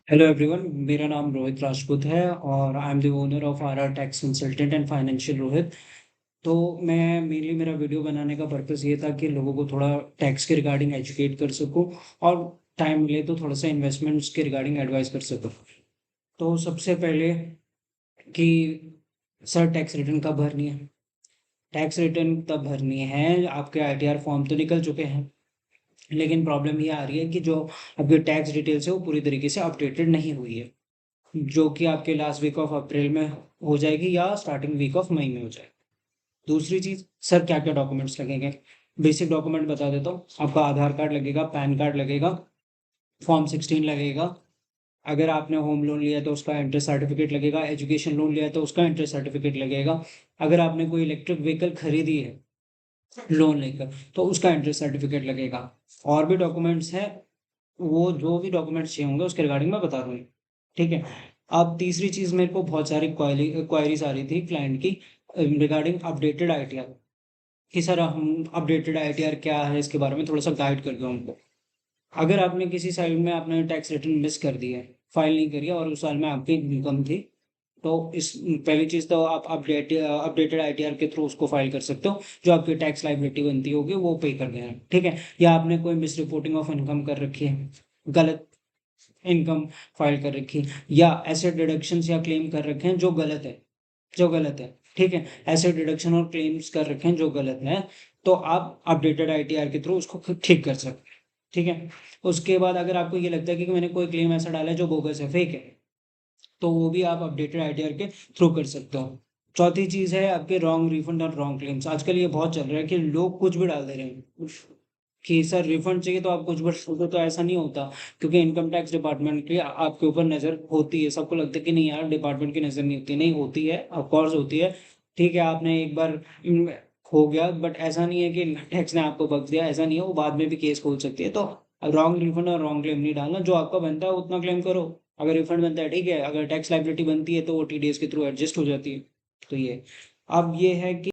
Hello everyone, मेरा नाम रोहित राजपूत है और I am the owner of our tax consultant and financial Rohit. तो मैं मेनली मेरा वीडियो बनाने का पर्पस ये था कि लोगों को थोड़ा टैक्स के रिगार्डिंग एजुकेट कर सकूं और टाइम मिले तो थोड़ा सा इन्वेस्टमेंट्स के रिगार्डिंग एडवाइस कर सकूं। तो सबसे पहले कि सर टैक्स रिटर्न कब भरनी है। टैक्स रिटर्न तब भरनी है, आपके आईटीआर फॉर्म तो निकल चुके हैं, लेकिन प्रॉब्लम ये आ रही है कि जो आपकी टैक्स डिटेल्स है वो पूरी तरीके से अपडेटेड नहीं हुई है, जो कि आपके लास्ट वीक ऑफ अप्रैल में हो जाएगी या स्टार्टिंग वीक ऑफ मई में हो जाएगी। दूसरी चीज, सर क्या क्या डॉक्यूमेंट्स लगेंगे। बेसिक डॉक्यूमेंट बता देता हूँ, आपका आधार कार्ड लगेगा, पैन कार्ड लगेगा, फॉर्म 16 लगेगा। अगर आपने होम लोन लिया है तो उसका इंटरेस्ट सर्टिफिकेट लगेगा, एजुकेशन लोन लिया है तो उसका इंटरेस्ट सर्टिफिकेट लगेगा। अगर आपने कोई इलेक्ट्रिक व्हीकल खरीदी है लोन लेकर तो उसका इंटरेस्ट सर्टिफिकेट लगेगा। और भी डॉक्यूमेंट्स हैं, वो जो भी डॉक्यूमेंट्स चाहिए होंगे उसके रिगार्डिंग मैं बता दूंगी। ठीक है। अब तीसरी चीज, मेरे को बहुत सारी क्वायरीज आ रही थी क्लाइंट की रिगार्डिंग अपडेटेड आईटीआर, कि सर हम अपडेटेड आईटीआर क्या है इसके बारे में थोड़ा सा गाइड कर दो हमको। अगर आपने किसी साल में आपने टैक्स रिटर्न मिस कर दिया है, फाइल नहीं करी है और उस साल में आपकी इनकम थी, तो इस पहली चीज तो आप अपडेटेड आईटीआर के थ्रू उसको फाइल कर सकते हो। जो आपकी टैक्स लाइबिलिटी बनती होगी वो पे कर देना, ठीक है। या आपने कोई मिस रिपोर्टिंग ऑफ इनकम कर रखी है, गलत इनकम फाइल कर रखी है, या एसेट डिडक्शंस या क्लेम कर रखे हैं जो गलत है, ठीक है। एसेट डिडक्शन और क्लेम्स कर रखे हैं जो गलत है, तो आप अपडेटेड आईटीआर के थ्रू उसको ठीक कर सकते हैं, ठीक है। उसके बाद अगर आपको ये लगता है कि मैंने कोई क्लेम ऐसा डाला है जो बोगस है, फेक है, तो वो भी आप अपडेटेड आईटीआर के थ्रू कर सकते हो। चौथी चीज है आपके रॉन्ग रिफंड और रॉन्ग क्लेम्स। आजकल ये बहुत चल रहा है कि लोग कुछ भी डाल दे रहे हैं कि सर रिफंड चाहिए तो आप कुछ भी डाल दो, तो ऐसा नहीं होता। क्योंकि इनकम टैक्स डिपार्टमेंट की आपके ऊपर नजर होती है। सबको लगता है कि नहीं यार, डिपार्टमेंट की नजर नहीं होती, नहीं होती है, ऑफकोर्स होती है। ठीक है, आपने एक बार हो गया, बट ऐसा नहीं है कि टैक्स ने आपको बख्श दिया, ऐसा नहीं है, वो बाद में भी केस खोल सकती है। तो रॉन्ग रिफंड और रॉन्ग क्लेम नहीं डालना, जो आपका बनता है उतना क्लेम करो। अगर रिफंड बनता है ठीक है, अगर टैक्स लाइबिलिटी बनती है तो वो टीडीएस के थ्रू एडजस्ट हो जाती है। तो ये अब ये है कि